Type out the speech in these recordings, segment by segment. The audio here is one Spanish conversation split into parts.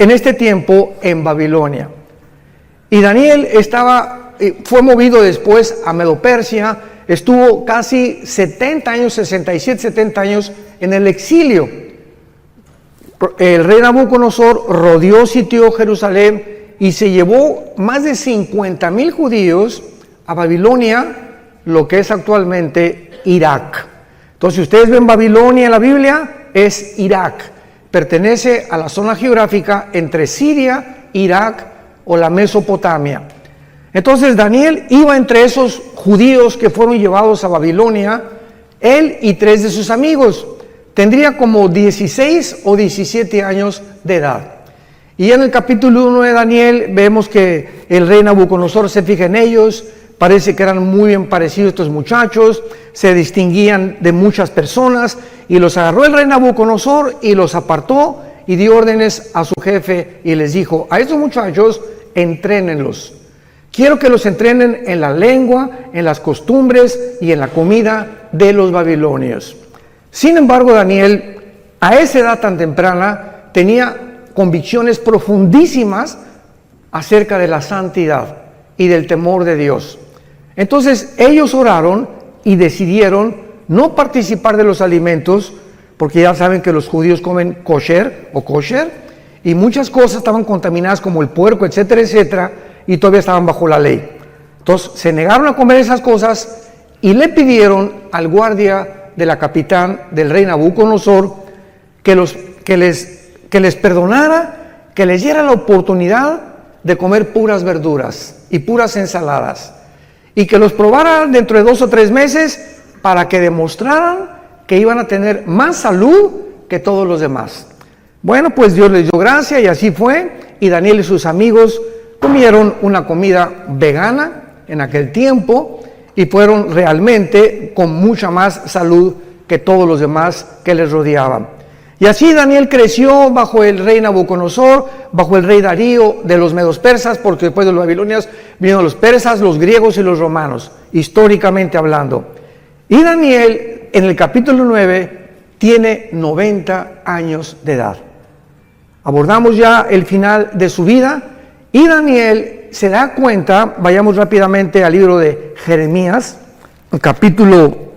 en este tiempo en Babilonia. Y Daniel fue movido después a Medo-Persia, estuvo casi 70 años, 67, 70 años en el exilio. El rey Nabucodonosor rodeó, sitió Jerusalén y se llevó más de 50,000 judíos a Babilonia, lo que es actualmente Irak. Entonces, si ustedes ven Babilonia en la Biblia, es Irak. Pertenece a la zona geográfica entre Siria, Irak o la Mesopotamia. Entonces, Daniel iba entre esos judíos que fueron llevados a Babilonia, él y 3 de sus amigos. Tendría como 16 o 17 años de edad. Y en el capítulo 1 de Daniel vemos que el rey Nabucodonosor se fija en ellos. Parece que eran muy bien parecidos estos muchachos, se distinguían de muchas personas, y los agarró el rey Nabucodonosor y los apartó y dio órdenes a su jefe y les dijo: a estos muchachos entrénenlos. Quiero que los entrenen en la lengua, en las costumbres y en la comida de los babilonios. Sin embargo, Daniel, a esa edad tan temprana, tenía convicciones profundísimas acerca de la santidad y del temor de Dios. Entonces ellos oraron y decidieron no participar de los alimentos, porque ya saben que los judíos comen kosher y muchas cosas estaban contaminadas como el puerco, etcétera, etcétera, y todavía estaban bajo la ley. Entonces se negaron a comer esas cosas y le pidieron al guardia de la capitán del rey Nabucodonosor que les perdonara, que les diera la oportunidad de comer puras verduras y puras ensaladas, y que los probara dentro de 2 o 3 meses para que demostraran que iban a tener más salud que todos los demás. Bueno, pues Dios les dio gracia y así fue, y Daniel y sus amigos comieron una comida vegana en aquel tiempo y fueron realmente con mucha más salud que todos los demás que les rodeaban. Y así Daniel creció bajo el rey Nabucodonosor, bajo el rey Darío de los medos persas, porque después de los babilonios vinieron los persas, los griegos y los romanos, históricamente hablando. Y Daniel, en el capítulo 9, tiene 90 años de edad. Abordamos ya el final de su vida, y Daniel se da cuenta, vayamos rápidamente al libro de Jeremías, el capítulo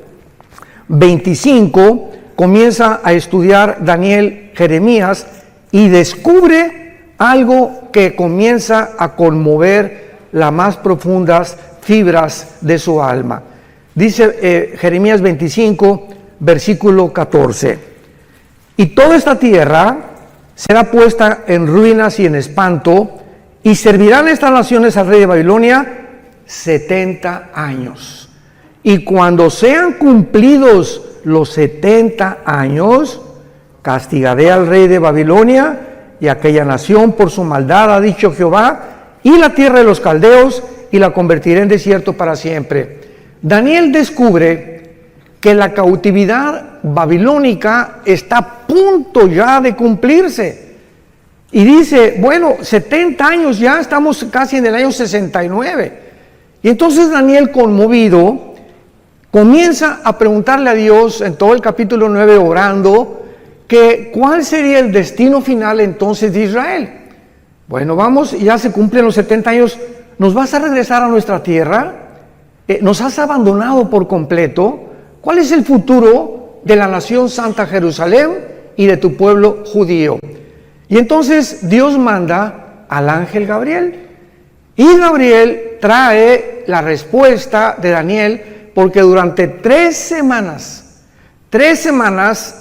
25, comienza a estudiar Daniel Jeremías y descubre algo que comienza a conmover las más profundas fibras de su alma. Dice Jeremías 25, versículo 14: y toda esta tierra será puesta en ruinas y en espanto, y servirán estas naciones al rey de Babilonia 70 años. Y cuando sean cumplidos los 70 años, castigaré al rey de Babilonia y aquella nación por su maldad, ha dicho Jehová, y la tierra de los caldeos, y la convertiré en desierto para siempre. Daniel descubre que la cautividad babilónica está a punto ya de cumplirse. Y dice, bueno, 70 años ya, estamos casi en el año 69. Y entonces Daniel, conmovido, comienza a preguntarle a Dios en todo el capítulo 9, orando, que cuál sería el destino final entonces de Israel. Bueno, vamos, ya se cumplen los 70 años, ¿nos vas a regresar a nuestra tierra? ¿Nos has abandonado por completo? ¿Cuál es el futuro de la nación santa Jerusalén y de tu pueblo judío? Y entonces Dios manda al ángel Gabriel, y Gabriel trae la respuesta de Daniel, porque durante 3 semanas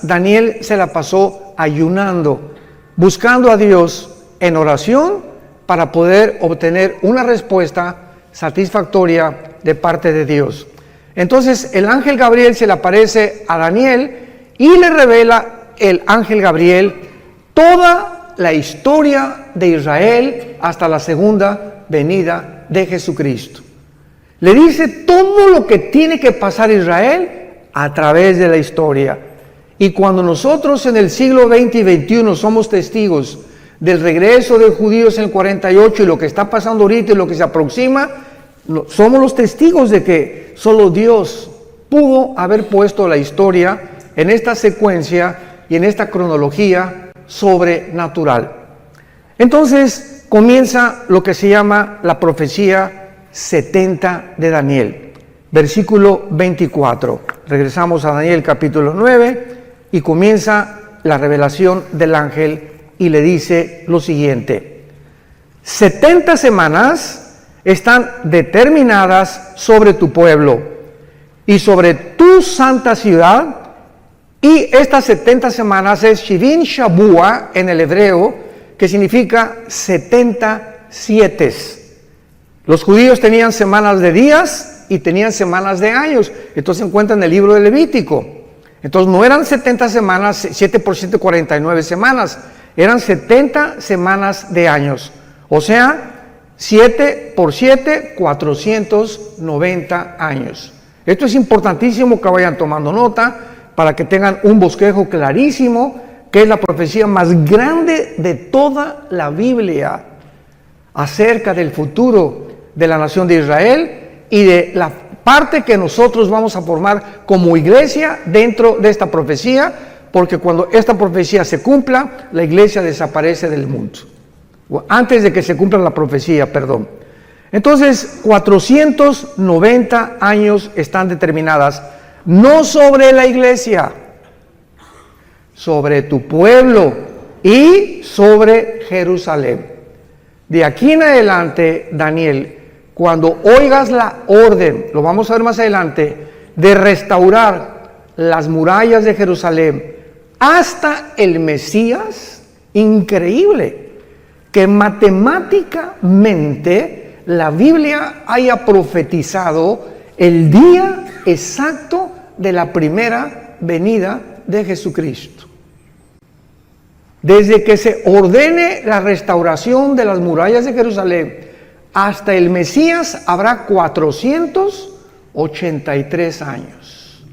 Daniel se la pasó ayunando, buscando a Dios en oración para poder obtener una respuesta satisfactoria de parte de Dios. Entonces el ángel Gabriel se le aparece a Daniel y le revela el ángel Gabriel toda la historia de Israel hasta la segunda venida de Jesucristo. Le dice todo lo que tiene que pasar Israel a través de la historia. Y cuando nosotros en el siglo XX y XXI somos testigos del regreso de judíos en el 48 y lo que está pasando ahorita y lo que se aproxima, somos los testigos de que solo Dios pudo haber puesto la historia en esta secuencia y en esta cronología sobrenatural. Entonces comienza lo que se llama la profecía 70 de Daniel, versículo 24. Regresamos a Daniel capítulo 9 y comienza la revelación del ángel y le dice lo siguiente: 70 semanas están determinadas sobre tu pueblo y sobre tu santa ciudad, y estas 70 semanas es Shivin Shabua en el hebreo, que significa 70 sietes. Los judíos tenían semanas de días y tenían semanas de años. Entonces se encuentra en el libro de Levítico. Entonces no eran 70 semanas, 7 por 7, 49 semanas. Eran 70 semanas de años. O sea, 7 por 7, 490 años. Esto es importantísimo que vayan tomando nota para que tengan un bosquejo clarísimo, que es la profecía más grande de toda la Biblia acerca del futuro de la nación de Israel y de la parte que nosotros vamos a formar como iglesia dentro de esta profecía, porque cuando esta profecía se cumpla, la iglesia desaparece del mundo. Antes de que se cumpla la profecía, perdón. Entonces, 490 años están determinadas, no sobre la iglesia, sobre tu pueblo y sobre Jerusalén. De aquí en adelante, Daniel, cuando oigas la orden, lo vamos a ver más adelante, de restaurar las murallas de Jerusalén hasta el Mesías, increíble que matemáticamente la Biblia haya profetizado el día exacto de la primera venida de Jesucristo. Desde que se ordene la restauración de las murallas de Jerusalén hasta el Mesías habrá 483 años.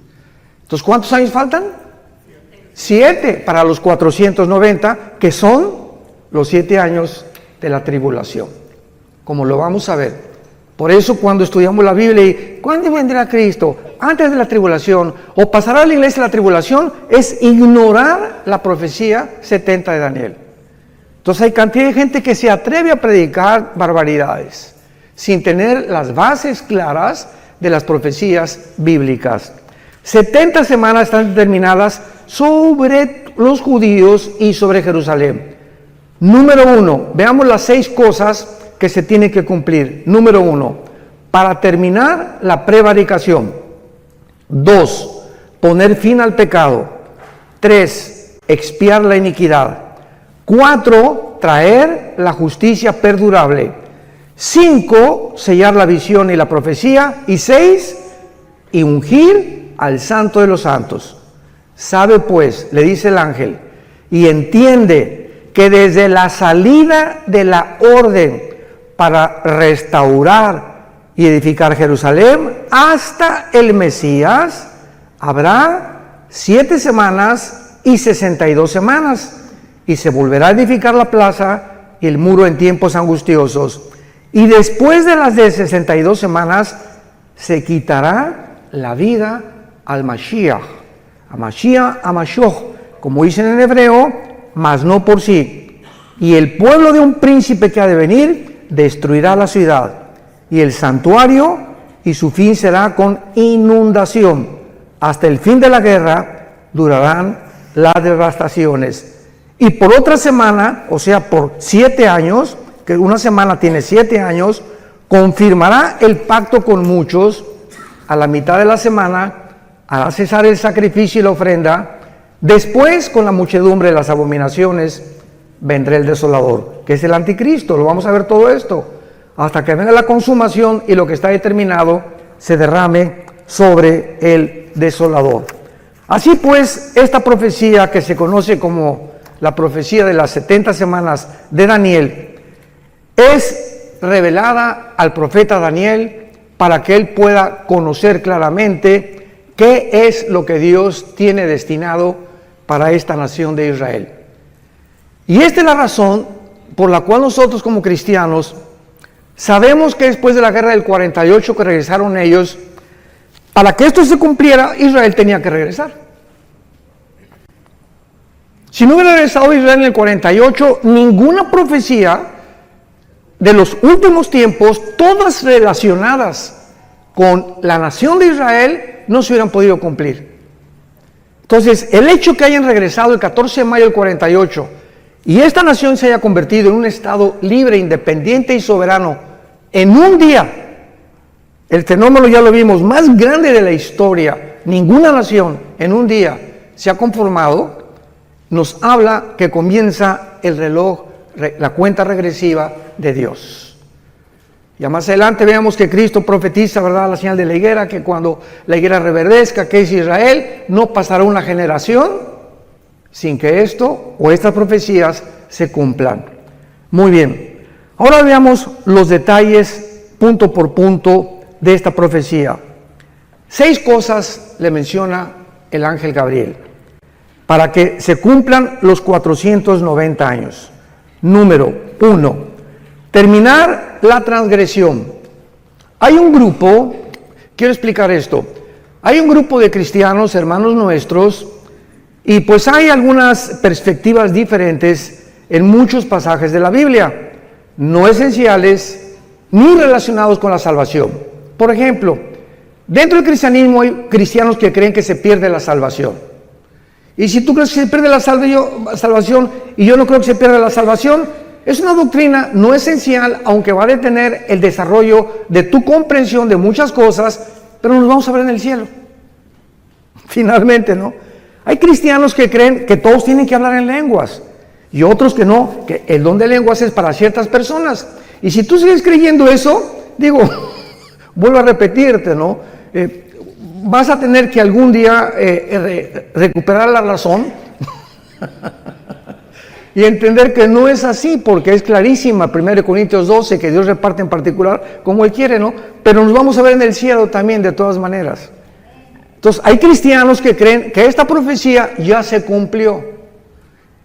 Entonces, ¿cuántos años faltan? 7 para los 490, que son los 7 años de la tribulación, como lo vamos a ver. Por eso cuando estudiamos la Biblia y ¿cuándo vendrá Cristo? Antes de la tribulación, o pasará la iglesia la tribulación, es ignorar la profecía 70 de Daniel. Entonces hay cantidad de gente que se atreve a predicar barbaridades sin tener las bases claras de las profecías bíblicas. 70 semanas están determinadas sobre los judíos y sobre Jerusalén. Número 1, veamos las 6 cosas que se tienen que cumplir. Número 1, para terminar la prevaricación. 2, poner fin al pecado. 3, expiar la iniquidad. 4, traer la justicia perdurable. 5, sellar la visión y la profecía. Y 6, y ungir al santo de los santos. Sabe pues, le dice el ángel, y entiende que desde la salida de la orden para restaurar y edificar Jerusalén hasta el Mesías habrá 7 semanas y 62 semanas, y se volverá a edificar la plaza y el muro en tiempos angustiosos, y después de las de 62 semanas se quitará la vida al Mashiach, a Mashiach, a Mashoch, como dicen en hebreo, mas no por sí, y el pueblo de un príncipe que ha de venir destruirá la ciudad y el santuario, y su fin será con inundación. Hasta el fin de la guerra durarán las devastaciones. Y por otra semana, o sea, por 7 años, que una semana tiene 7 años, confirmará el pacto con muchos. A la mitad de la semana hará cesar el sacrificio y la ofrenda. Después, con la muchedumbre de las abominaciones, vendrá el desolador, que es el anticristo. Lo vamos a ver todo esto, hasta que venga la consumación y lo que está determinado se derrame sobre el desolador. Así pues, esta profecía que se conoce como la profecía de las 70 semanas de Daniel, es revelada al profeta Daniel para que él pueda conocer claramente qué es lo que Dios tiene destinado para esta nación de Israel. Y esta es la razón por la cual nosotros como cristianos sabemos que después de la guerra del 48 que regresaron ellos, para que esto se cumpliera, Israel tenía que regresar. Si no hubiera regresado Israel en el 48, ninguna profecía de los últimos tiempos, todas relacionadas con la nación de Israel, no se hubieran podido cumplir. Entonces, el hecho que hayan regresado el 14 de mayo del 48 y esta nación se haya convertido en un estado libre, independiente y soberano en un día, el fenómeno ya lo vimos, más grande de la historia, ninguna nación en un día se ha conformado, nos habla que comienza el reloj, la cuenta regresiva de Dios. Ya más adelante veamos que Cristo profetiza, ¿verdad?, la señal de la higuera, que cuando la higuera reverdezca, que es Israel, no pasará una generación sin que esto o estas profecías se cumplan. Muy bien, ahora veamos los detalles punto por punto de esta profecía. 6 cosas le menciona el ángel Gabriel para que se cumplan los 490 años. Número 1, terminar la transgresión. Hay un grupo, quiero explicar esto, hay un grupo de cristianos, hermanos nuestros, y pues hay algunas perspectivas diferentes en muchos pasajes de la Biblia, no esenciales ni relacionados con la salvación. Por ejemplo, dentro del cristianismo hay cristianos que creen que se pierde la salvación. Y si tú crees que se pierde la salvación y yo no creo que se pierda la salvación, es una doctrina no esencial, aunque va a detener el desarrollo de tu comprensión de muchas cosas, pero nos vamos a ver en el cielo. Finalmente, ¿no? Hay cristianos que creen que todos tienen que hablar en lenguas y otros que no, que el don de lenguas es para ciertas personas. Y si tú sigues creyendo eso, digo, vuelvo a repetirte, ¿no? Vas a tener que algún día recuperar la razón y entender que no es así, porque es clarísima 1 Corintios 12, que Dios reparte en particular como Él quiere, ¿no? Pero nos vamos a ver en el cielo también, de todas maneras. Entonces, hay cristianos que creen que esta profecía ya se cumplió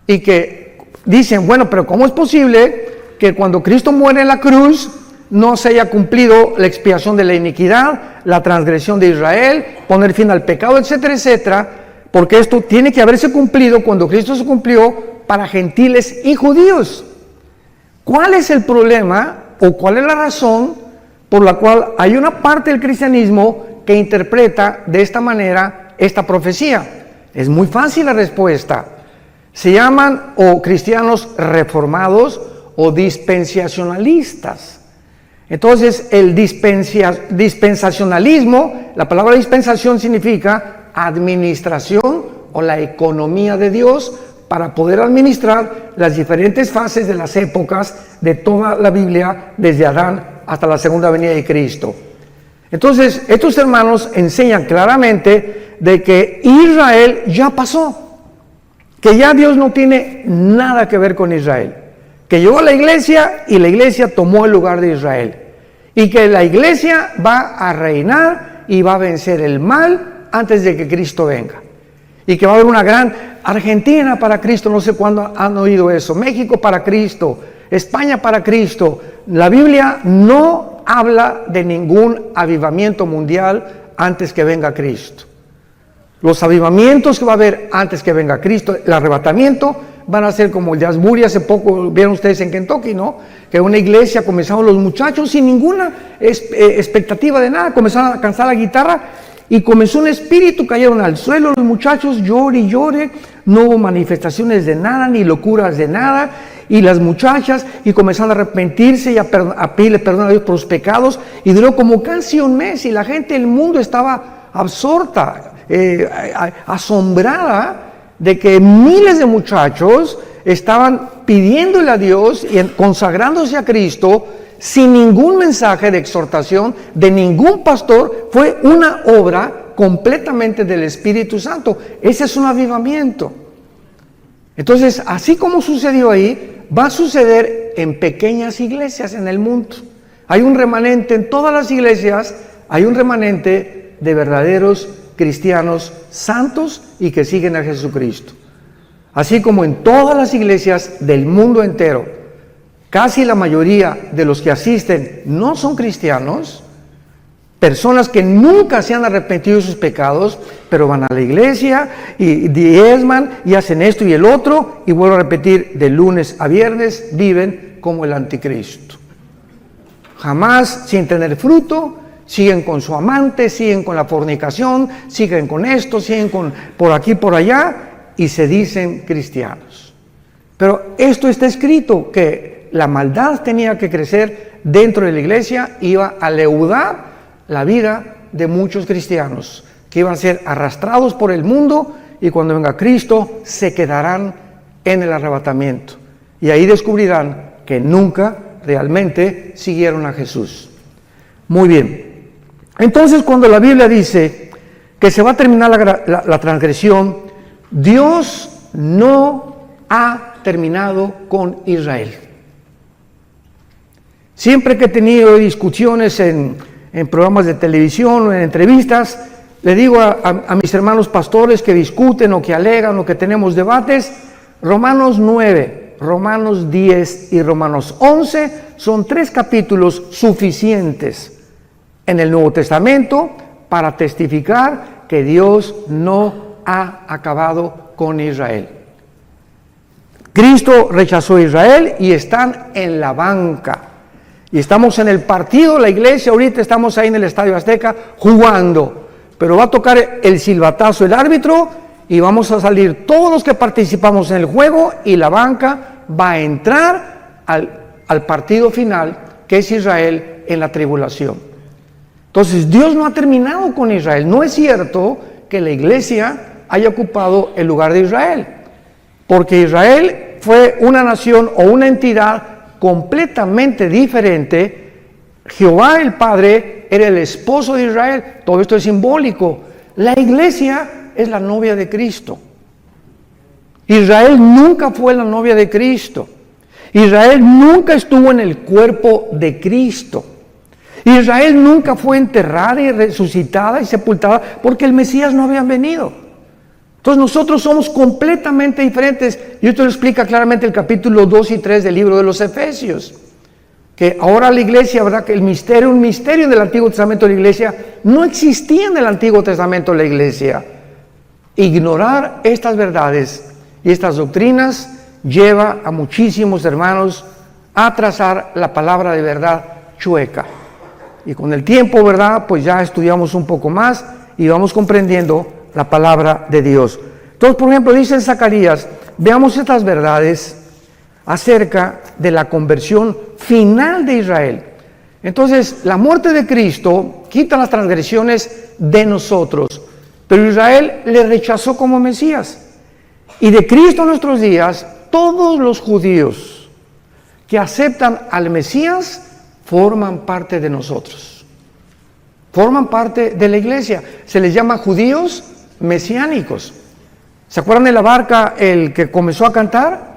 y que dicen, bueno, pero ¿cómo es posible que cuando Cristo muere en la cruz no se haya cumplido la expiación de la iniquidad, la transgresión de Israel, poner fin al pecado, etcétera, etcétera? Porque esto tiene que haberse cumplido cuando Cristo se cumplió para gentiles y judíos. ¿Cuál es el problema o cuál es la razón por la cual hay una parte del cristianismo que interpreta de esta manera esta profecía? Es muy fácil la respuesta. Se llaman o cristianos reformados o dispensacionalistas. Entonces, el dispensacionalismo, la palabra dispensación significa administración o la economía de Dios para poder administrar las diferentes fases de las épocas de toda la Biblia, desde Adán hasta la segunda venida de Cristo. Entonces, estos hermanos enseñan claramente de que Israel ya pasó, que ya Dios no tiene nada que ver con Israel, que llegó a la iglesia y la iglesia tomó el lugar de Israel, y que la iglesia va a reinar y va a vencer el mal antes de que Cristo venga, y que va a haber una gran Argentina para Cristo, no sé cuándo han oído eso, México para Cristo, España para Cristo. La Biblia no habla de ningún avivamiento mundial antes que venga Cristo. Los avivamientos que va a haber antes que venga Cristo, el arrebatamiento, van a ser como el de Asbury. Hace poco vieron ustedes en Kentucky, ¿no? Que una iglesia comenzaron los muchachos sin ninguna expectativa de nada, comenzaron a cantar la guitarra y comenzó un espíritu, cayeron al suelo los muchachos, llore y llore, no hubo manifestaciones de nada, ni locuras de nada, y las muchachas, y comenzaron a arrepentirse y a pedirle perdón a Dios por los pecados, y duró como casi un mes, y la gente del mundo estaba absorta, asombrada de que miles de muchachos estaban pidiéndole a Dios y consagrándose a Cristo sin ningún mensaje de exhortación de ningún pastor. Fue una obra completamente del Espíritu Santo. Ese es un avivamiento. Entonces, así como sucedió ahí, va a suceder en pequeñas iglesias en el mundo. Hay un remanente en todas las iglesias, hay un remanente de verdaderos cristianos santos y que siguen a Jesucristo. Así como en todas las iglesias del mundo entero, casi la mayoría de los que asisten no son cristianos, Personas que nunca se han arrepentido de sus pecados, pero van a la iglesia y diezman y hacen esto y el otro, y vuelvo a repetir, de lunes a viernes viven como el anticristo. Jamás sin tener fruto, siguen con su amante, siguen con la fornicación, siguen con esto, siguen con por aquí, por allá, y se dicen cristianos. Pero esto está escrito, que la maldad tenía que crecer dentro de la iglesia, iba a leudar la vida de muchos cristianos, que iban a ser arrastrados por el mundo, y cuando venga Cristo se quedarán en el arrebatamiento, y ahí descubrirán que nunca realmente siguieron a Jesús. Muy bien, entonces cuando la Biblia dice que se va a terminar la transgresión, Dios no ha terminado con Israel. Siempre que he tenido discusiones en programas de televisión o en entrevistas, le digo a mis hermanos pastores que discuten o que alegan o que tenemos debates, Romanos 9, Romanos 10 y Romanos 11 son 3 capítulos suficientes en el Nuevo Testamento para testificar que Dios no ha acabado con Israel. Cristo rechazó a Israel y están en la banca. Y estamos en el partido, la iglesia, ahorita estamos ahí en el Estadio Azteca jugando, pero va a tocar el silbatazo el árbitro y vamos a salir todos los que participamos en el juego, y la banca va a entrar al partido final, que es Israel en la tribulación. Entonces Dios no ha terminado con Israel. No es cierto que la iglesia haya ocupado el lugar de Israel, porque Israel fue una nación o una entidad completamente diferente. Jehová el Padre era el esposo de Israel. Todo esto es simbólico. La iglesia es la novia de Cristo. Israel nunca fue la novia de Cristo. Israel nunca estuvo en el cuerpo de Cristo. Israel nunca fue enterrada y resucitada y sepultada porque el Mesías no había venido. Entonces nosotros somos completamente diferentes, y esto lo explica claramente el capítulo 2 y 3 del libro de los Efesios, que ahora la iglesia, ¿verdad? Que un misterio del Antiguo Testamento de la iglesia no existía en el Antiguo Testamento de la iglesia. Ignorar estas verdades y estas doctrinas lleva a muchísimos hermanos a trazar la palabra de verdad chueca. Y con el tiempo, ¿verdad? Pues ya estudiamos un poco más y vamos comprendiendo la palabra de Dios. Entonces, por ejemplo, dice en Zacarías, veamos estas verdades acerca de la conversión final de Israel. Entonces, la muerte de Cristo quita las transgresiones de nosotros, pero Israel le rechazó como Mesías. Y de Cristo en nuestros días, todos los judíos que aceptan al Mesías forman parte de nosotros. Forman parte de la iglesia. Se les llama judíos mesiánicos. ¿Se acuerdan de la barca, el que comenzó a cantar?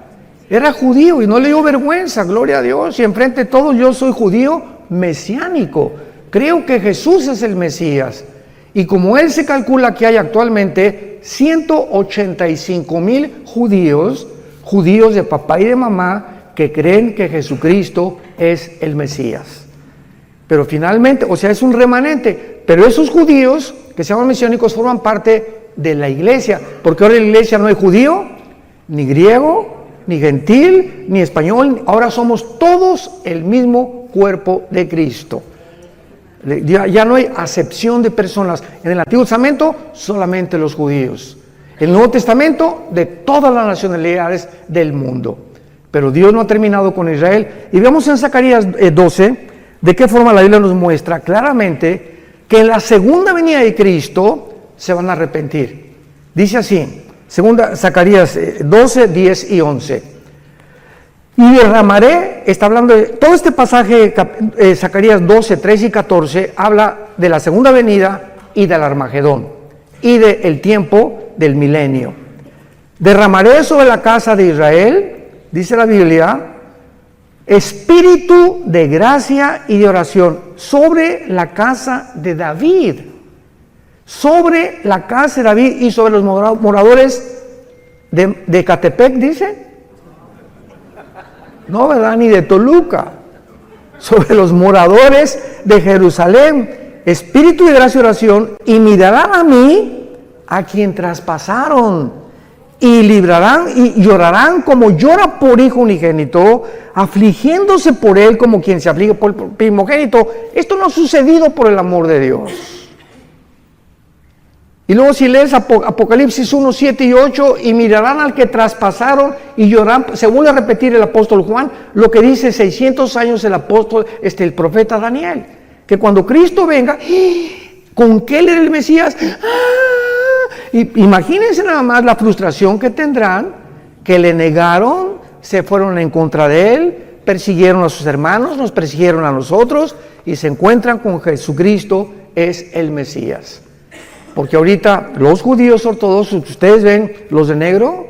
Era judío y no le dio vergüenza, gloria a Dios. Y enfrente de todos, yo soy judío mesiánico. Creo que Jesús es el Mesías. Y como él se calcula que hay actualmente 185,000 judíos de papá y de mamá, que creen que Jesucristo es el Mesías. Pero finalmente, o sea, es un remanente. Pero esos judíos que se llaman mesiánicos forman parte de la iglesia, porque ahora en la iglesia no hay judío, ni griego, ni gentil, ni español. Ahora somos todos el mismo cuerpo de Cristo. Ya no hay acepción de personas. En el Antiguo Testamento solamente los judíos. En el Nuevo Testamento de todas las nacionalidades del mundo. Pero Dios no ha terminado con Israel. Y vemos en Zacarías 12 de qué forma la Biblia nos muestra claramente que en la segunda venida de Cristo se van a arrepentir. Dice así, Zacarías 12, 10 y 11. Y derramaré, está hablando de todo este pasaje, Zacarías 12, 3 y 14, habla de la segunda venida y del Armagedón y del tiempo del milenio. Derramaré sobre la casa de Israel, dice la Biblia, espíritu de gracia y de oración sobre la casa de David. Sobre la casa de David y sobre los moradores de Catepec, dice. No, ¿verdad? Ni de Toluca. Sobre los moradores de Jerusalén. espíritu de gracia y oración, y mirarán a mí, a quien traspasaron, y librarán y llorarán como llora por hijo unigénito, afligiéndose por él como quien se aflige por primogénito. Esto no ha sucedido por el amor de Dios. Y luego si lees Apocalipsis 1, 7 y 8, y mirarán al que traspasaron y llorarán, se vuelve a repetir el apóstol Juan, lo que dice 600 años el apóstol, el profeta Daniel, que cuando Cristo venga, ¿con qué él era el Mesías? Y imagínense nada más la frustración que tendrán, que le negaron, se fueron en contra de él, persiguieron a sus hermanos, nos persiguieron a nosotros, y se encuentran con Jesucristo, es el Mesías. Porque ahorita los judíos ortodoxos, ustedes ven los de negro,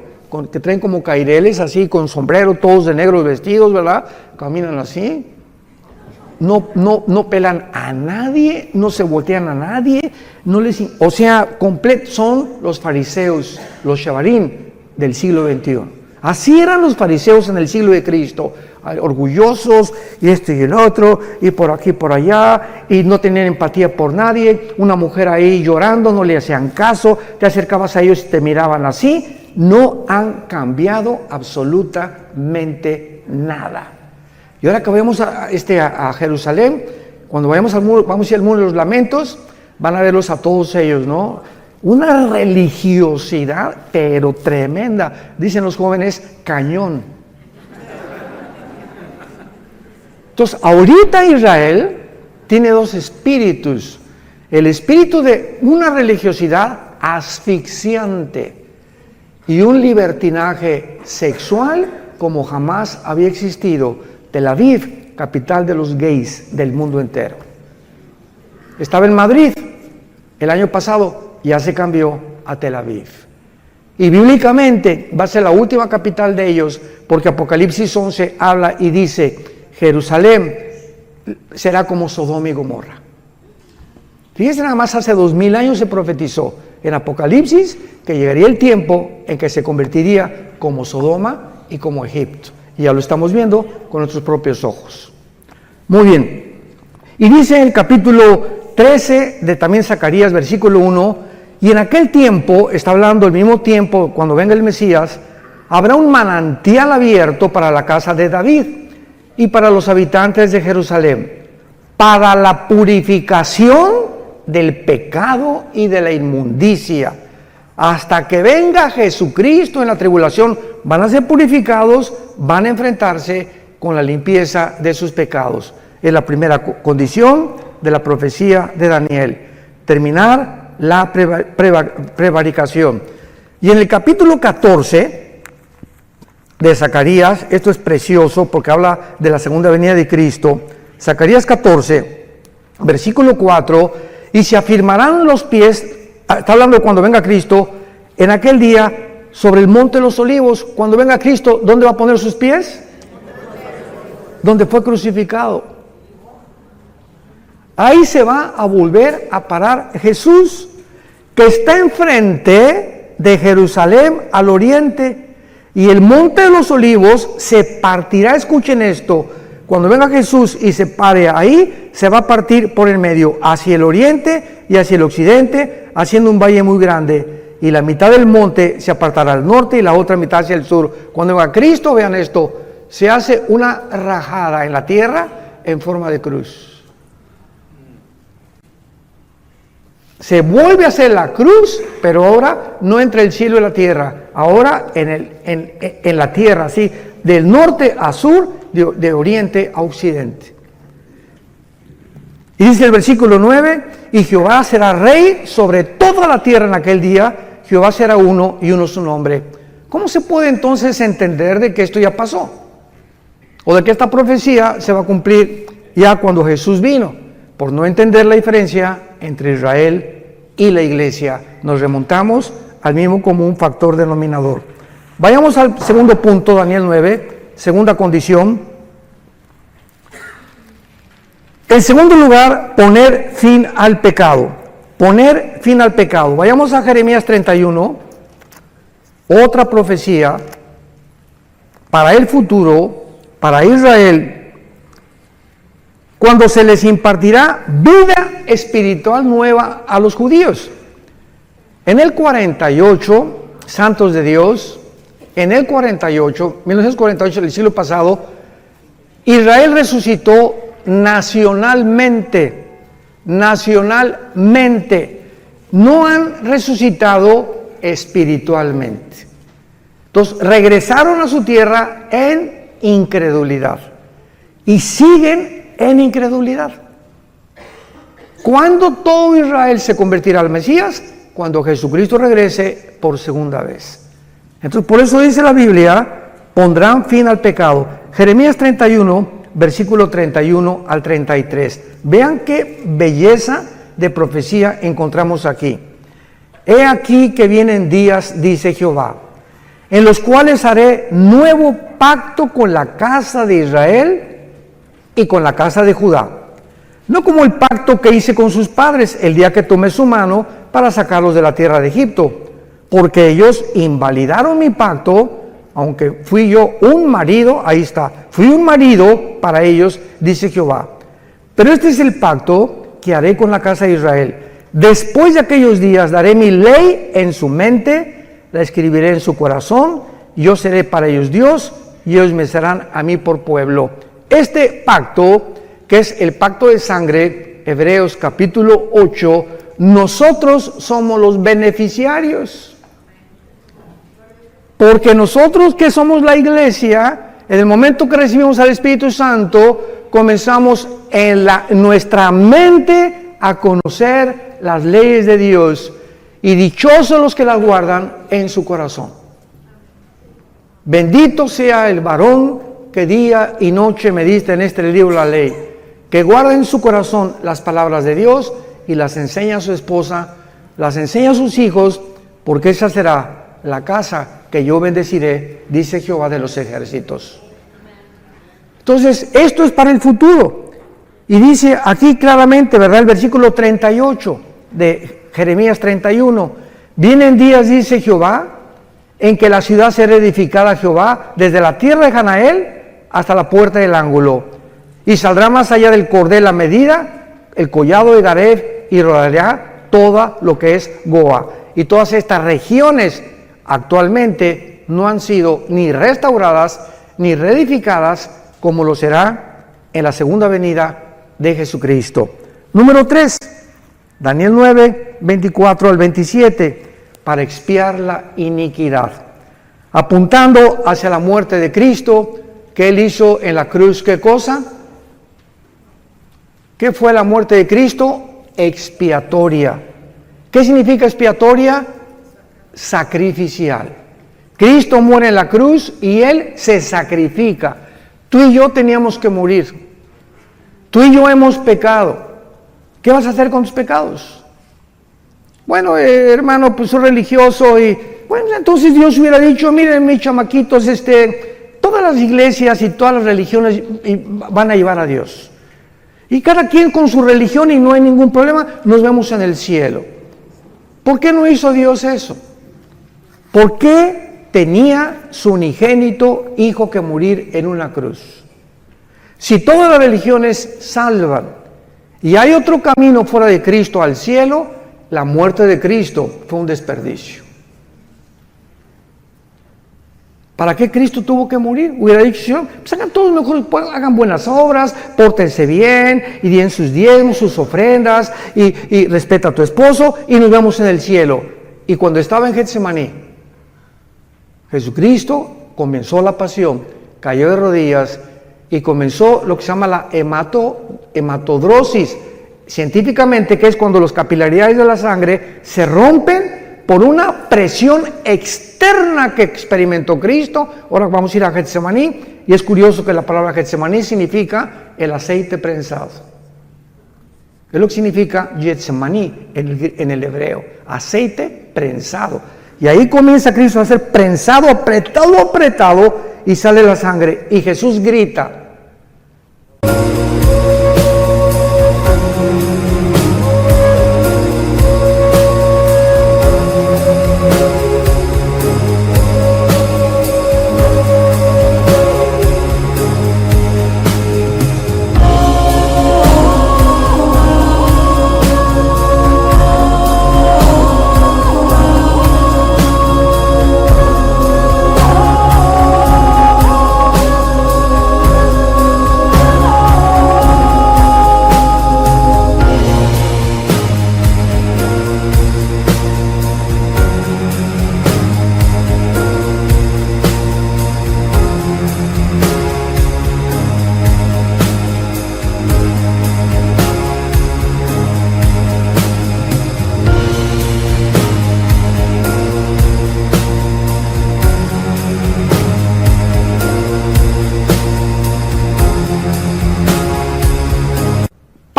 que traen como caireles así, con sombrero, todos de negro vestidos, ¿verdad? Caminan así. No pelan a nadie, no se voltean a nadie, son los fariseos, los shavarim del siglo XXI. Así eran los fariseos en el siglo de Cristo, orgullosos, y esto y el otro, y por aquí, por allá, y no tenían empatía por nadie. Una mujer ahí llorando, no le hacían caso, te acercabas a ellos y te miraban así. No han cambiado absolutamente nada. Y ahora que vayamos a Jerusalén, cuando vayamos al muro, vamos a ir al muro de los lamentos, van a verlos a todos ellos, ¿no? Una religiosidad, pero tremenda. Dicen los jóvenes, cañón. Entonces, ahorita Israel tiene dos espíritus. El espíritu de una religiosidad asfixiante y un libertinaje sexual como jamás había existido. Tel Aviv, capital de los gays del mundo entero. Estaba en Madrid el año pasado, ya se cambió a Tel Aviv. Y bíblicamente va a ser la última capital de ellos, porque Apocalipsis 11 habla y dice, Jerusalén será como Sodoma y Gomorra. Fíjense nada más, hace 2000 años se profetizó en Apocalipsis que llegaría el tiempo en que se convertiría como Sodoma y como Egipto. Y ya lo estamos viendo con nuestros propios ojos. Muy bien. Y dice en el capítulo 13 de también Zacarías, versículo 1, y en aquel tiempo, está hablando el mismo tiempo cuando venga el Mesías, habrá un manantial abierto para la casa de David y para los habitantes de Jerusalén, para la purificación del pecado y de la inmundicia. Hasta que venga Jesucristo en la tribulación, van a ser purificados, van a enfrentarse con la limpieza de sus pecados. Es la primera condición de la profecía de Daniel, terminar la prevaricación. Y en el capítulo 14 de Zacarías, esto es precioso porque habla de la segunda venida de Cristo, Zacarías 14, versículo 4, y se afirmarán los pies, está hablando de cuando venga Cristo, en aquel día, sobre el monte de los olivos, cuando venga Cristo, ¿dónde va a poner sus pies? Donde fue crucificado. Ahí se va a volver a parar Jesús, que está enfrente de Jerusalén al oriente, y el monte de los olivos se partirá, escuchen esto, cuando venga Jesús y se pare ahí, se va a partir por el medio, hacia el oriente y hacia el occidente, haciendo un valle muy grande. Y la mitad del monte se apartará al norte y la otra mitad hacia el sur. Cuando venga Cristo, vean esto, se hace una rajada en la tierra en forma de cruz. Se vuelve a hacer la cruz, pero ahora no entre el cielo y la tierra, ahora en la tierra, así, del norte a sur, de oriente a occidente. Y dice el versículo 9, y Jehová será rey sobre toda la tierra en aquel día, Jehová será uno y uno su nombre. ¿Cómo se puede entonces entender de que esto ya pasó? O de que esta profecía se va a cumplir ya cuando Jesús vino, por no entender la diferencia entre Israel y la iglesia. Nos remontamos al mismo común factor denominador. Vayamos al segundo punto, Daniel 9, segunda condición. En segundo lugar, poner fin al pecado. Poner fin al pecado. Vayamos a Jeremías 31, otra profecía para el futuro, para Israel. cuando se les impartirá vida espiritual nueva a los judíos. En el 48, santos de Dios, en el 48, 1948, el siglo pasado, Israel resucitó nacionalmente. No han resucitado espiritualmente. Entonces regresaron a su tierra en incredulidad y siguen en incredulidad. ¿Cuándo todo Israel se convertirá al Mesías? Cuando Jesucristo regrese por segunda vez. Entonces, por eso dice la Biblia, pondrán fin al pecado. Jeremías 31, versículo 31 al 33. Vean qué belleza de profecía encontramos aquí. He aquí que vienen días, dice Jehová, en los cuales haré nuevo pacto con la casa de Israel y con la casa de Judá. No como el pacto que hice con sus padres el día que tomé su mano para sacarlos de la tierra de Egipto, porque ellos invalidaron mi pacto, aunque fui yo un marido, ahí está, fui un marido para ellos, dice Jehová. Pero este es el pacto que haré con la casa de Israel. Después de aquellos días daré mi ley en su mente, la escribiré en su corazón, yo seré para ellos Dios, y ellos me serán a mí por pueblo. Este pacto, que es el pacto de sangre, Hebreos capítulo 8, nosotros somos los beneficiarios. Porque nosotros que somos la iglesia, en el momento que recibimos al Espíritu Santo, comenzamos en nuestra mente a conocer las leyes de Dios, y dichosos los que las guardan en su corazón. Bendito sea el varón que día y noche medita en este libro de la ley, que guarda en su corazón las palabras de Dios y las enseña a su esposa, las enseña a sus hijos, porque esa será la casa que yo bendeciré, dice Jehová de los ejércitos. Entonces, esto es para el futuro. Y dice aquí claramente, ¿verdad? El versículo 38 de Jeremías 31. Vienen días, dice Jehová, en que la ciudad será edificada a Jehová desde la tierra de Janael hasta la puerta del ángulo. Y saldrá más allá del cordel la medida, el collado de Gareb, y rodeará toda lo que es Goa. Y todas estas regiones actualmente no han sido ni restauradas ni reedificadas, como lo será en la segunda venida de Jesucristo. Número 3, Daniel 9, 24 al 27, para expiar la iniquidad, apuntando hacia la muerte de Cristo, que Él hizo en la cruz. ¿Qué cosa? ¿Qué fue la muerte de Cristo? Expiatoria. ¿Qué significa expiatoria? Sacrificial. Cristo muere en la cruz y Él se sacrifica. Tú y yo teníamos que morir. Tú y yo hemos pecado. ¿Qué vas a hacer con tus pecados? Bueno, hermano, pues soy religioso y bueno, entonces Dios hubiera dicho, miren mis chamaquitos, todas las iglesias y todas las religiones van a llevar a Dios. Y cada quien con su religión y no hay ningún problema, nos vemos en el cielo. ¿Por qué no hizo Dios eso? ¿Por qué tenía su unigénito hijo que morir en una cruz? Si todas las religiones salvan y hay otro camino fuera de Cristo al cielo, la muerte de Cristo fue un desperdicio. ¿Para qué Cristo tuvo que morir? Hubiera dicho, Señor, pues hagan todos mejor, hagan buenas obras, pórtense bien, y den sus diezmos, sus ofrendas, y respeta a tu esposo, y nos vemos en el cielo. Y cuando estaba en Getsemaní, Jesucristo comenzó la pasión, cayó de rodillas, y comenzó lo que se llama la hematodrosis, científicamente, que es cuando los capilaridades de la sangre se rompen por una presión externa que experimentó Cristo. Ahora vamos a ir a Getsemaní, y es curioso que la palabra Getsemaní significa el aceite prensado. Es lo que significa Getsemaní en el hebreo, aceite prensado. Y ahí comienza Cristo a ser prensado, apretado, y sale la sangre, y Jesús grita.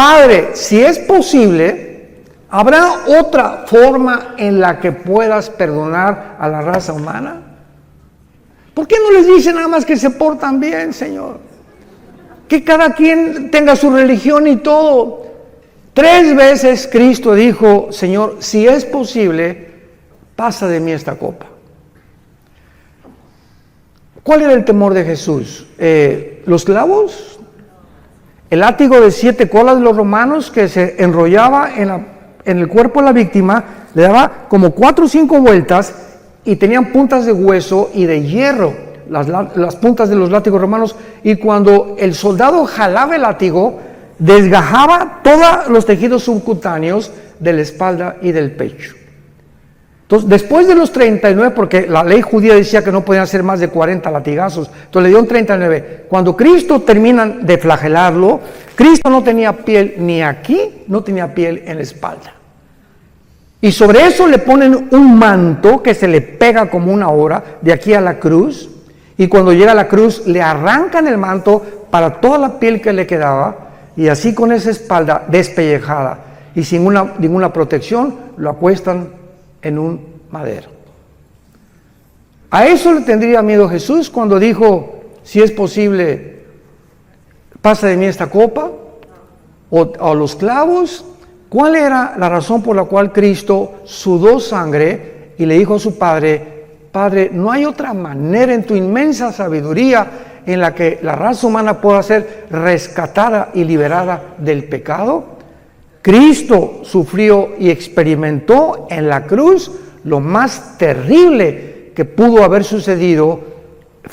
Padre, si es posible, ¿habrá otra forma en la que puedas perdonar a la raza humana? ¿Por qué no les dice nada más que se portan bien, Señor? Que cada quien tenga su religión y todo. 3 veces Cristo dijo, Señor, si es posible, pasa de mí esta copa. ¿Cuál era el temor de Jesús? ¿Los clavos? ¿El látigo de 7 colas de los romanos que se enrollaba en el cuerpo de la víctima? Le daba como 4 o 5 vueltas y tenían puntas de hueso y de hierro, las puntas de los látigos romanos, y cuando el soldado jalaba el látigo, desgajaba todos los tejidos subcutáneos de la espalda y del pecho. Entonces, después de los 39, porque la ley judía decía que no podían hacer más de 40 latigazos, entonces le dieron 39. Cuando Cristo terminan de flagelarlo, Cristo no tenía piel ni aquí, no tenía piel en la espalda. Y sobre eso le ponen un manto que se le pega como una hora de aquí a la cruz, y cuando llega a la cruz le arrancan el manto para toda la piel que le quedaba, y así con esa espalda despellejada y sin ninguna protección, lo acuestan en un madero. A eso le tendría miedo Jesús cuando dijo, si es posible, pasa de mí esta copa, o los clavos. ¿Cuál era la razón por la cual Cristo sudó sangre y le dijo a su Padre, Padre, no hay otra manera en tu inmensa sabiduría en la que la raza humana pueda ser rescatada y liberada del pecado? Cristo sufrió y experimentó en la cruz lo más terrible que pudo haber sucedido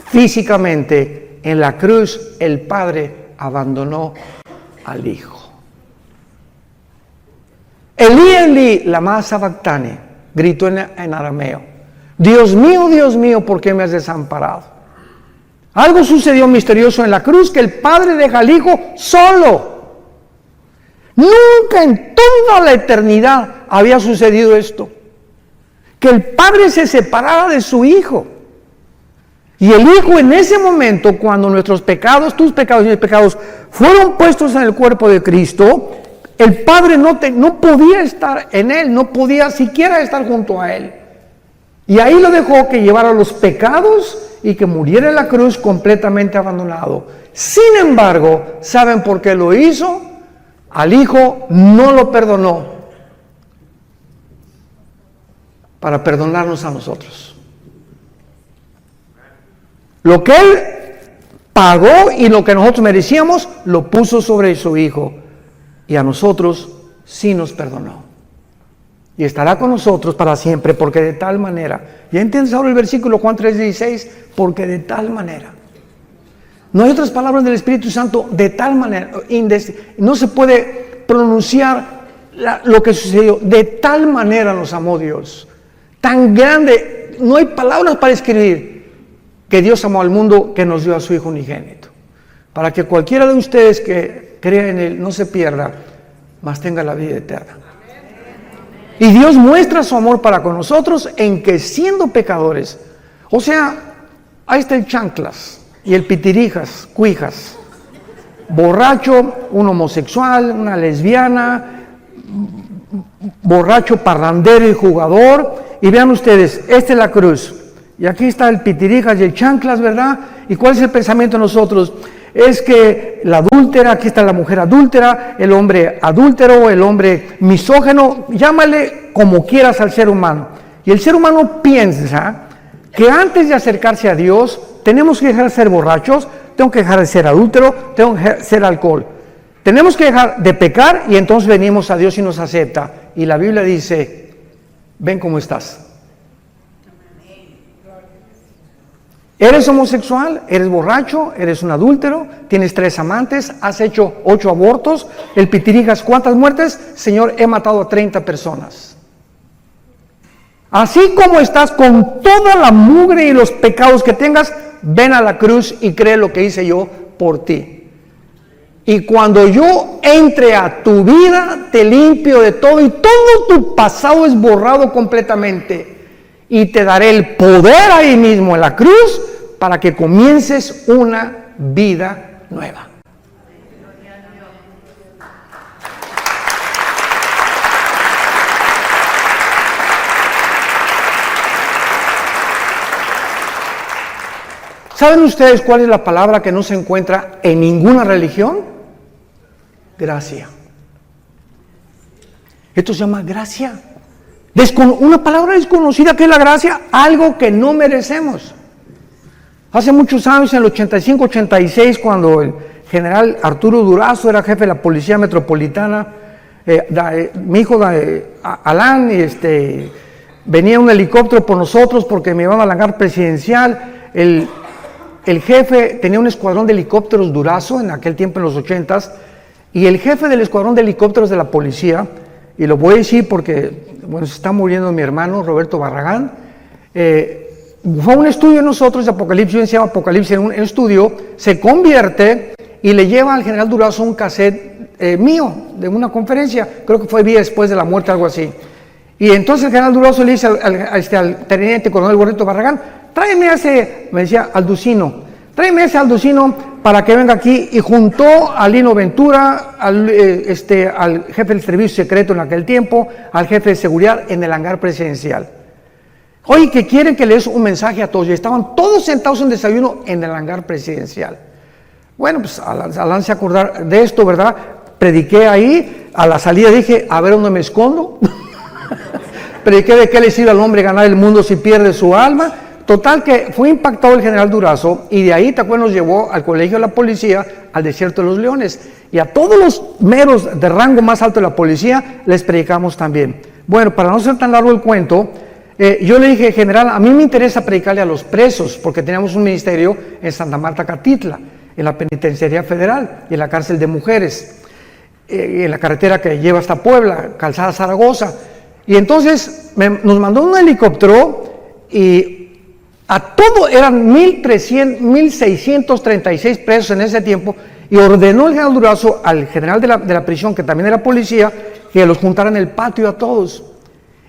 físicamente. En la cruz el Padre abandonó al Hijo. Elí, Elí, lama sabactani, gritó en arameo. Dios mío, ¿por qué me has desamparado? Algo sucedió misterioso en la cruz, que el Padre deja al Hijo solo. Nunca en toda la eternidad había sucedido esto, que el Padre se separara de su Hijo. Y el Hijo en ese momento, cuando nuestros pecados, tus pecados y mis pecados, fueron puestos en el cuerpo de Cristo, el Padre no podía estar en Él, no podía siquiera estar junto a Él. Y ahí lo dejó que llevara los pecados y que muriera en la cruz completamente abandonado. Sin embargo, ¿saben por qué lo hizo? Al Hijo no lo perdonó para perdonarnos a nosotros. Lo que Él pagó y lo que nosotros merecíamos, lo puso sobre su Hijo. Y a nosotros sí nos perdonó. Y estará con nosotros para siempre, porque de tal manera. ¿Ya entiendes ahora el versículo Juan 3:16? Porque de tal manera. No hay otras palabras del Espíritu Santo, de tal manera. No se puede pronunciar lo que sucedió. De tal manera nos amó Dios. Tan grande, no hay palabras para escribir, que Dios amó al mundo, que nos dio a su Hijo unigénito. Para que cualquiera de ustedes que crea en Él no se pierda, mas tenga la vida eterna. Y Dios muestra su amor para con nosotros en que siendo pecadores, o sea, ahí está el chanclas y el pitirijas, cuijas, borracho, un homosexual, una lesbiana, borracho, parrandero y jugador. Y vean ustedes, esta es la cruz. Y aquí está el pitirijas y el chanclas, ¿verdad? ¿Y cuál es el pensamiento de nosotros? Es que la adúltera, aquí está la mujer adúltera, el hombre adúltero, el hombre misógeno, llámale como quieras al ser humano. Y el ser humano piensa que antes de acercarse a Dios, tenemos que dejar de ser borrachos, tengo que dejar de ser adúltero, tengo que dejar de ser alcohol. Tenemos que dejar de pecar y entonces venimos a Dios y nos acepta. Y la Biblia dice, ven cómo estás. ¿Eres homosexual? ¿Eres borracho? ¿Eres un adúltero? ¿Tienes 3 amantes? ¿Has hecho 8 abortos? ¿El pitirijas cuántas muertes? Señor, he matado a 30 personas. Así como estás con toda la mugre y los pecados que tengas, ven a la cruz y cree lo que hice yo por ti. Y cuando yo entre a tu vida, te limpio de todo y todo tu pasado es borrado completamente. Y te daré el poder ahí mismo en la cruz para que comiences una vida nueva. ¿Saben ustedes cuál es la palabra que no se encuentra en ninguna religión? Gracia. Esto se llama gracia. Una palabra desconocida que es la gracia, algo que no merecemos. Hace muchos años, en el 85-86, cuando el general Arturo Durazo era jefe de la Policía Metropolitana, mi hijo Alan, venía un helicóptero por nosotros porque me iban al hangar presidencial. El jefe tenía un escuadrón de helicópteros Durazo en aquel tiempo, en los 80s, y el jefe del escuadrón de helicópteros de la policía, y lo voy a decir porque, bueno, se está muriendo mi hermano Roberto Barragán, fue a un estudio de nosotros de Apocalipsis, yo decía Apocalipsis en un estudio, se convierte y le lleva al general Durazo un cassette mío, de una conferencia, creo que fue día después de la muerte, algo así. Y entonces el general Durazo le dice al teniente coronel Roberto Barragán, tráeme a ese, me decía, Alducino, tráeme a ese Alducino para que venga aquí, y juntó a Lino Ventura, al jefe del servicio secreto en aquel tiempo, al jefe de seguridad en el hangar presidencial. Oye, que quieren que les un mensaje a todos, y estaban todos sentados en desayuno en el hangar presidencial. Bueno, pues Alan se acordar de esto, ¿verdad? Prediqué ahí, a la salida dije, a ver dónde me escondo. Prediqué de qué le sirve al hombre ganar el mundo si pierde su alma. Total que fue impactado el general Durazo, y de ahí también nos llevó al colegio de la policía, al desierto de los leones, y a todos los meros de rango más alto de la policía les predicamos también. Bueno, para no ser tan largo el cuento, yo le dije, general, a mí me interesa predicarle a los presos, porque teníamos un ministerio en Santa Marta, Catitla, en la penitenciaría federal y en la cárcel de mujeres, en la carretera que lleva hasta Puebla, Calzada Zaragoza. Y entonces nos mandó un helicóptero, y a todo eran 1,636 presos en ese tiempo, y ordenó el general Durazo al general de la prisión, que también era policía, que los juntara en el patio a todos.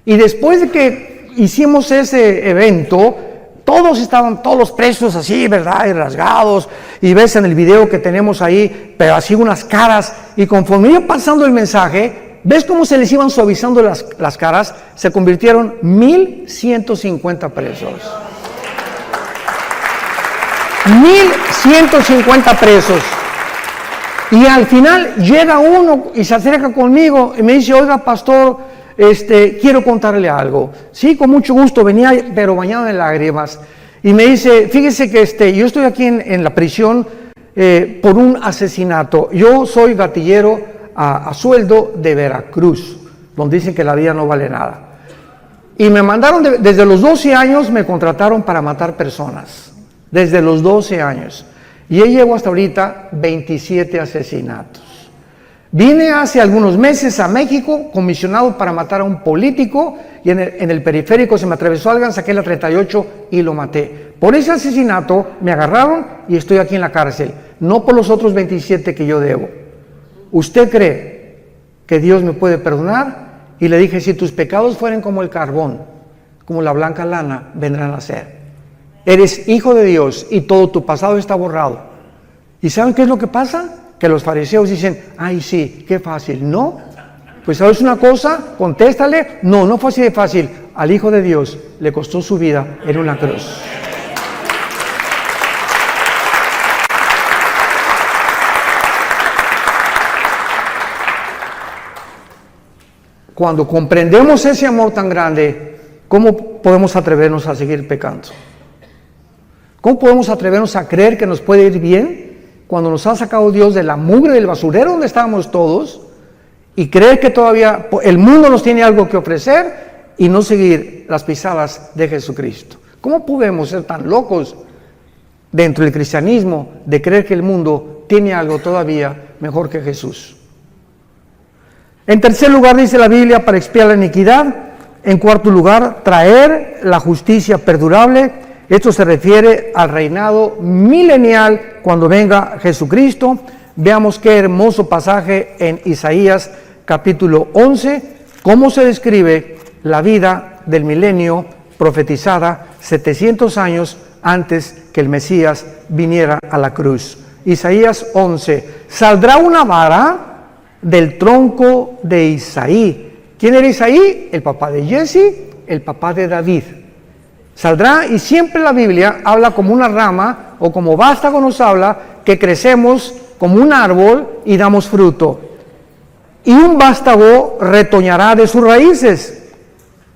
Y después de que hicimos ese evento, todos los presos así, ¿verdad? Y rasgados, y ves en el video que tenemos ahí, pero así unas caras, y conforme iba pasando el mensaje, ves cómo se les iban suavizando las caras, se convirtieron 1,150 presos. 1,150 presos. Y al final llega uno y se acerca conmigo y me dice, oiga, pastor, quiero contarle algo. Sí, con mucho gusto, venía pero bañado en lágrimas. Y me dice, fíjese que yo estoy aquí en la prisión por un asesinato. Yo soy gatillero a sueldo de Veracruz, donde dicen que la vida no vale nada. Y me mandaron, desde los 12 años me contrataron para matar personas. Desde los 12 años. Y he llevo hasta ahorita 27 asesinatos. Vine hace algunos meses a México, comisionado para matar a un político, y en el periférico se me atravesó alguien, saqué la 38 y lo maté. Por ese asesinato me agarraron y estoy aquí en la cárcel, no por los otros 27 que yo debo. ¿Usted cree que Dios me puede perdonar? Y le dije, si tus pecados fueren como el carbón, como la blanca lana, vendrán a ser. Eres hijo de Dios y todo tu pasado está borrado. ¿Y saben qué es lo que pasa? Que los fariseos dicen, ay sí, qué fácil. No, pues ¿sabes una cosa? Contéstale, no fue así de fácil. Al Hijo de Dios le costó su vida en una cruz. Cuando comprendemos ese amor tan grande, ¿cómo podemos atrevernos a seguir pecando? ¿Cómo podemos atrevernos a creer que nos puede ir bien cuando nos ha sacado Dios de la mugre del basurero donde estábamos todos, y creer que todavía el mundo nos tiene algo que ofrecer y no seguir las pisadas de Jesucristo? ¿Cómo podemos ser tan locos dentro del cristianismo de creer que el mundo tiene algo todavía mejor que Jesús? En tercer lugar, dice la Biblia, para expiar la iniquidad. En cuarto lugar, traer la justicia perdurable. Esto se refiere al reinado milenial cuando venga Jesucristo. Veamos qué hermoso pasaje en Isaías capítulo 11, cómo se describe la vida del milenio profetizada 700 años antes que el Mesías viniera a la cruz. Isaías 11, saldrá una vara del tronco de Isaí. ¿Quién era Isaí? El papá de Jesse, el papá de David. Saldrá, y siempre la Biblia habla como una rama, o como vástago nos habla, que crecemos como un árbol y damos fruto. Y un vástago retoñará de sus raíces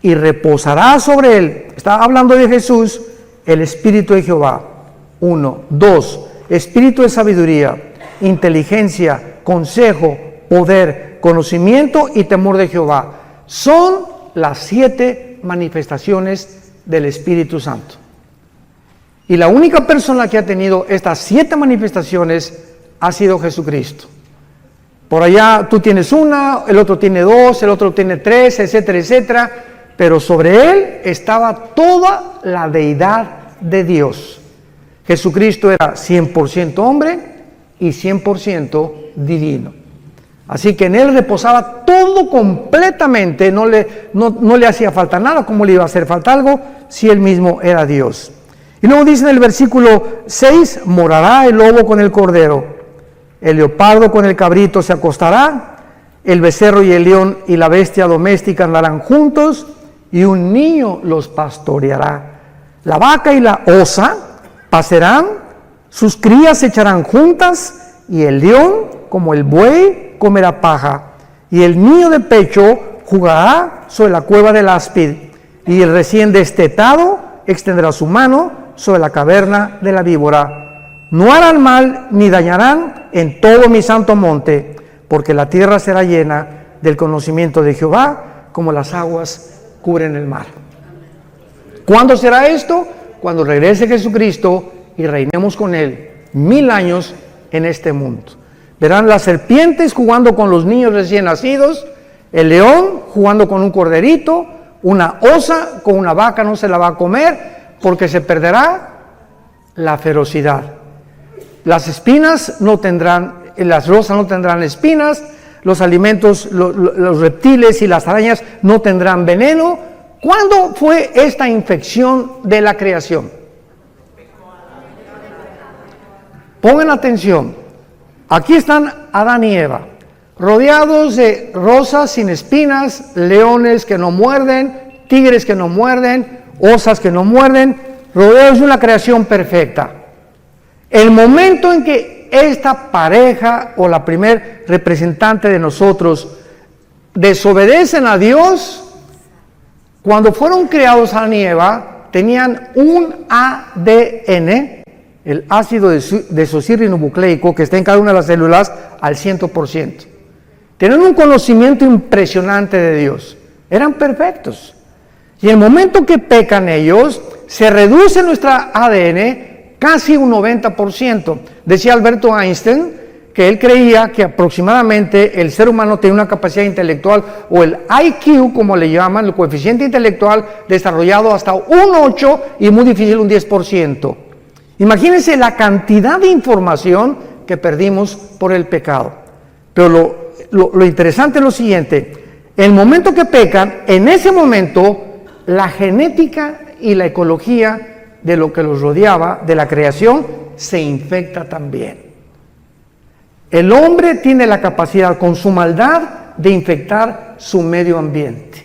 y reposará sobre él. Está hablando de Jesús, el Espíritu de Jehová. 1. 2. Espíritu de sabiduría, inteligencia, consejo, poder, conocimiento y temor de Jehová. Son las 7 manifestaciones del Espíritu Santo. Y la única persona que ha tenido estas 7 manifestaciones ha sido Jesucristo. Por allá tú tienes una, el otro tiene 2, el otro tiene 3, etcétera, etcétera. Pero sobre él estaba toda la deidad de Dios. Jesucristo era 100% hombre y 100% divino. Así que en él reposaba todo completamente, no le hacía falta nada. ¿Cómo le iba a hacer falta algo si él mismo era Dios? Y luego dice en el versículo 6, morará el lobo con el cordero, el leopardo con el cabrito se acostará, el becerro y el león y la bestia doméstica andarán juntos, y un niño los pastoreará. La vaca y la osa pasarán, sus crías se echarán juntas, y el león, como el buey, comerá paja, y el niño de pecho jugará sobre la cueva del áspid, y el recién destetado extenderá su mano sobre la caverna de la víbora. No harán mal ni dañarán en todo mi santo monte, porque la tierra será llena del conocimiento de Jehová, como las aguas cubren el mar. ¿Cuándo será esto? Cuando regrese Jesucristo y reinemos con él 1000 años en este mundo. Verán las serpientes jugando con los niños recién nacidos, el león jugando con un corderito, una osa con una vaca no se la va a comer porque se perderá la ferocidad. Las espinas no tendrán, las rosas no tendrán espinas, los alimentos, los reptiles y las arañas no tendrán veneno. ¿Cuándo fue esta infección de la creación? Pongan atención. Aquí están Adán y Eva, rodeados de rosas sin espinas, leones que no muerden, tigres que no muerden, osas que no muerden, rodeados de una creación perfecta. El momento en que esta pareja o la primer representante de nosotros desobedecen a Dios, cuando fueron creados Adán y Eva, tenían un ADN, el ácido desoxirribonucleico, que está en cada una de las células al 100%. Tenían un conocimiento impresionante de Dios. Eran perfectos. Y en el momento que pecan ellos, se reduce nuestra ADN casi un 90%. Decía Alberto Einstein que él creía que aproximadamente el ser humano tiene una capacidad intelectual, o el IQ, como le llaman, el coeficiente intelectual, desarrollado hasta un 8 y muy difícil un 10%. Imagínense la cantidad de información que perdimos por el pecado. Pero lo interesante es lo siguiente: el momento que pecan, en ese momento la genética y la ecología de lo que los rodeaba, de la creación, se infecta también. El hombre tiene la capacidad, con su maldad, de infectar su medio ambiente.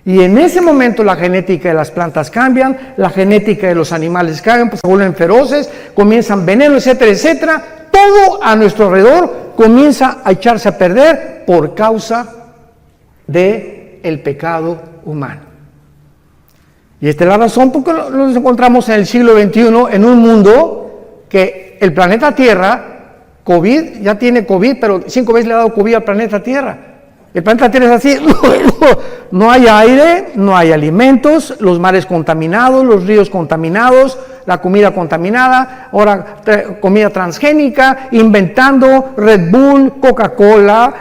Y en ese momento la genética de las plantas cambian, la genética de los animales cambian, pues se vuelven feroces, comienzan veneno, etcétera, etcétera. Todo a nuestro alrededor comienza a echarse a perder por causa del pecado humano. Y esta es la razón por la que nos encontramos en el siglo XXI, en un mundo que el planeta Tierra, COVID, ya tiene COVID, pero 5 veces le ha dado COVID al planeta Tierra. El planeta Tierra es así, no hay aire, no hay alimentos, los mares contaminados, los ríos contaminados, la comida contaminada, ahora comida transgénica, inventando Red Bull, Coca-Cola,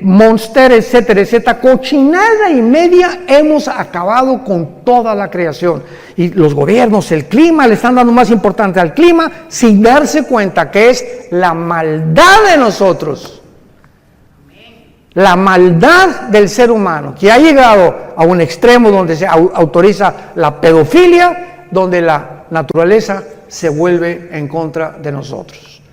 Monster, etcétera, etcétera. Cochinada y media hemos acabado con toda la creación. Y los gobiernos, el clima, le están dando más importancia al clima sin darse cuenta que es la maldad de nosotros. La maldad del ser humano, que ha llegado a un extremo donde se autoriza la pedofilia, donde la naturaleza se vuelve en contra de nosotros.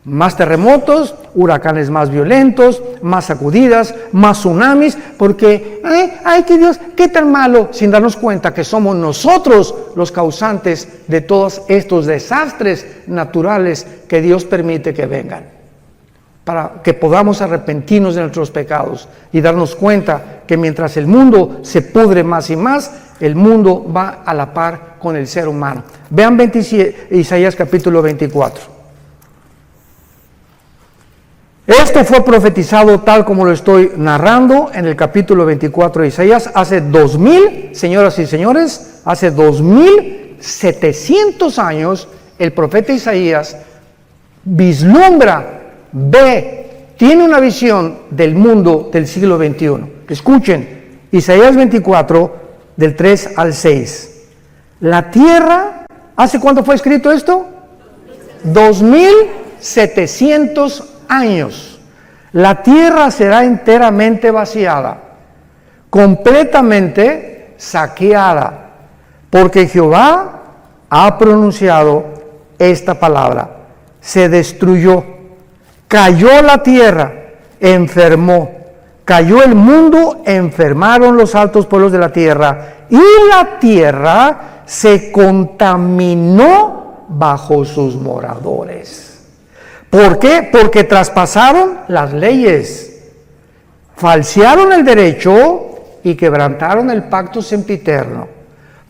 Más terremotos, huracanes más violentos, más sacudidas, más tsunamis, porque, ay, que Dios, qué tan malo, sin darnos cuenta que somos nosotros los causantes de todos estos desastres naturales que Dios permite que vengan, para que podamos arrepentirnos de nuestros pecados y darnos cuenta que mientras el mundo se pudre más y más, el mundo va a la par con el ser humano. Vean Isaías capítulo 24. Esto fue profetizado tal como lo estoy narrando en el capítulo 24 de Isaías hace 2000, señoras y señores, hace 2700 años el profeta Isaías vislumbra, ve, tiene una visión del mundo del siglo XXI. Escuchen, Isaías 24 del 3 al 6. La tierra, ¿hace cuánto fue escrito esto? 2700 años. La tierra será enteramente vaciada, completamente saqueada, porque Jehová ha pronunciado esta palabra. Se destruyó, cayó la tierra, enfermó, cayó el mundo, enfermaron los altos pueblos de la tierra, y la tierra se contaminó bajo sus moradores. ¿Por qué? Porque traspasaron las leyes, falsearon el derecho y quebrantaron el pacto sempiterno.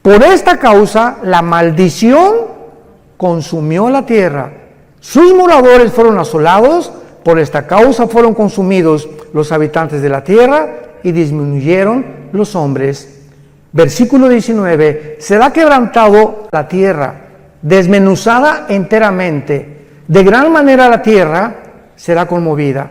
Por esta causa, la maldición consumió la tierra. Sus moradores fueron asolados, por esta causa fueron consumidos los habitantes de la tierra y disminuyeron los hombres. Versículo 19, será quebrantado la tierra, desmenuzada enteramente. De gran manera la tierra será conmovida,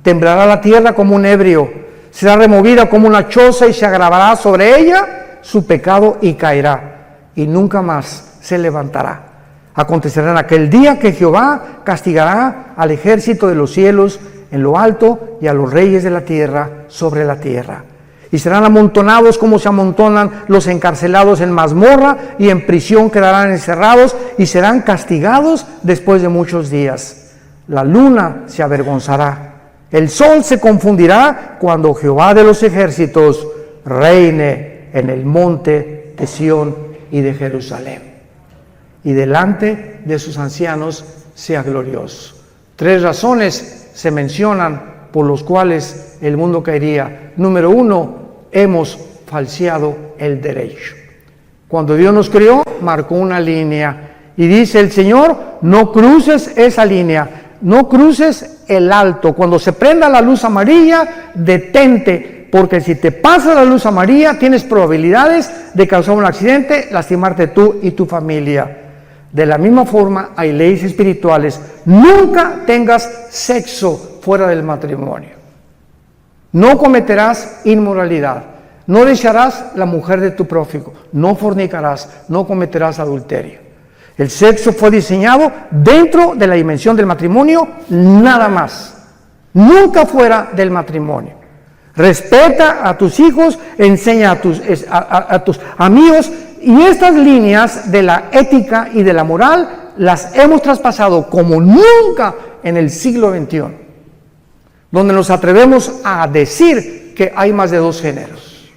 temblará la tierra como un ebrio, será removida como una choza y se agravará sobre ella su pecado y caerá, y nunca más se levantará. Acontecerá en aquel día que Jehová castigará al ejército de los cielos en lo alto y a los reyes de la tierra sobre la tierra. Y serán amontonados como se amontonan los encarcelados en mazmorra, y en prisión quedarán encerrados y serán castigados después de muchos días. La luna se avergonzará, el sol se confundirá cuando Jehová de los ejércitos reine en el monte de Sión y de Jerusalén, y delante de sus ancianos sea glorioso. 3 razones se mencionan por los cuales el mundo caería. Número 1, hemos falseado el derecho. Cuando Dios nos creó, marcó una línea y dice el Señor, no cruces esa línea, no cruces el alto. Cuando se prenda la luz amarilla, detente, porque si te pasa la luz amarilla, tienes probabilidades de causar un accidente, lastimarte tú y tu familia. De la misma forma, hay leyes espirituales. Nunca tengas sexo fuera del matrimonio. No cometerás inmoralidad. No desearás la mujer de tu prójimo. No fornicarás. No cometerás adulterio. El sexo fue diseñado dentro de la dimensión del matrimonio, nada más. Nunca fuera del matrimonio. Respeta a tus hijos, enseña a tus amigos. Y estas líneas de la ética y de la moral las hemos traspasado como nunca en el siglo XXI, donde nos atrevemos a decir que hay más de 2 géneros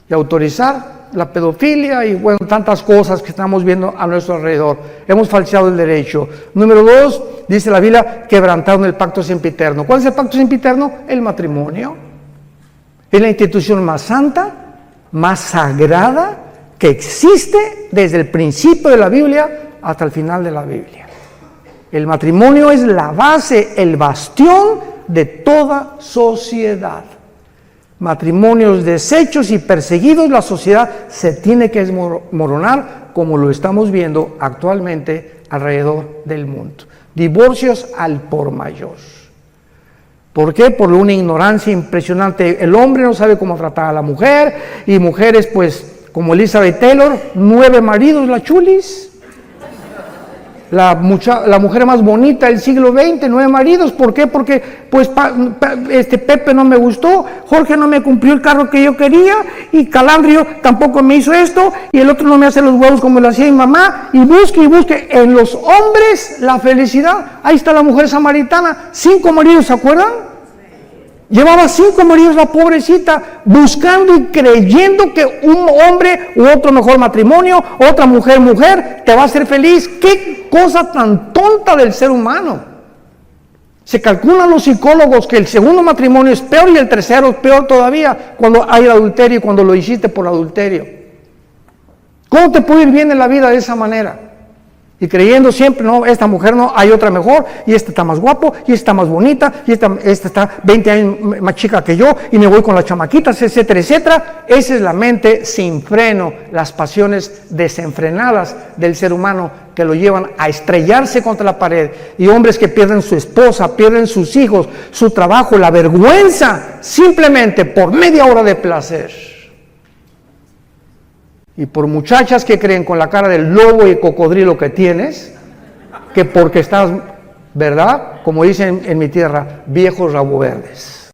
y autorizar la pedofilia y bueno, tantas cosas que estamos viendo a nuestro alrededor. Hemos falseado el derecho. Número 2, dice la Biblia, quebrantaron el pacto sempiterno. ¿Cuál es el pacto sempiterno? El matrimonio. Es la institución más santa, más sagrada que existe desde el principio de la Biblia hasta el final de la Biblia. El matrimonio es la base, el bastión de toda sociedad. Matrimonios deshechos y perseguidos, la sociedad se tiene que desmoronar, como lo estamos viendo actualmente alrededor del mundo. Divorcios al por mayor. ¿Por qué? Por una ignorancia impresionante. El hombre no sabe cómo tratar a la mujer, y mujeres pues como Elizabeth Taylor, 9 maridos la chulis. la mujer más bonita del siglo XX, 9 maridos. ¿Por qué? Porque pues Pepe no me gustó, Jorge no me cumplió el carro que yo quería, y Calandrio tampoco me hizo esto, y el otro no me hace los huevos como lo hacía mi mamá, y busque. En los hombres la felicidad. Ahí está la mujer samaritana, 5 maridos, ¿se acuerdan? Llevaba 5 maridos la pobrecita, buscando y creyendo que un hombre u otro mejor matrimonio, otra mujer, te va a hacer feliz. ¡Qué cosa tan tonta del ser humano! Se calculan los psicólogos que el segundo matrimonio es peor y el tercero es peor todavía cuando hay el adulterio y cuando lo hiciste por adulterio. ¿Cómo te puede ir bien en la vida de esa manera? Y creyendo siempre, no, esta mujer no, hay otra mejor, y esta está más guapo, y esta está más bonita, y esta está 20 años más chica que yo, y me voy con las chamaquitas, etcétera, etcétera. Esa es la mente sin freno, las pasiones desenfrenadas del ser humano que lo llevan a estrellarse contra la pared. Y hombres que pierden su esposa, pierden sus hijos, su trabajo, la vergüenza, simplemente por media hora de placer. Y por muchachas que creen con la cara del lobo y cocodrilo que tienes, que porque estás, ¿verdad? Como dicen en mi tierra, viejos rabo verdes.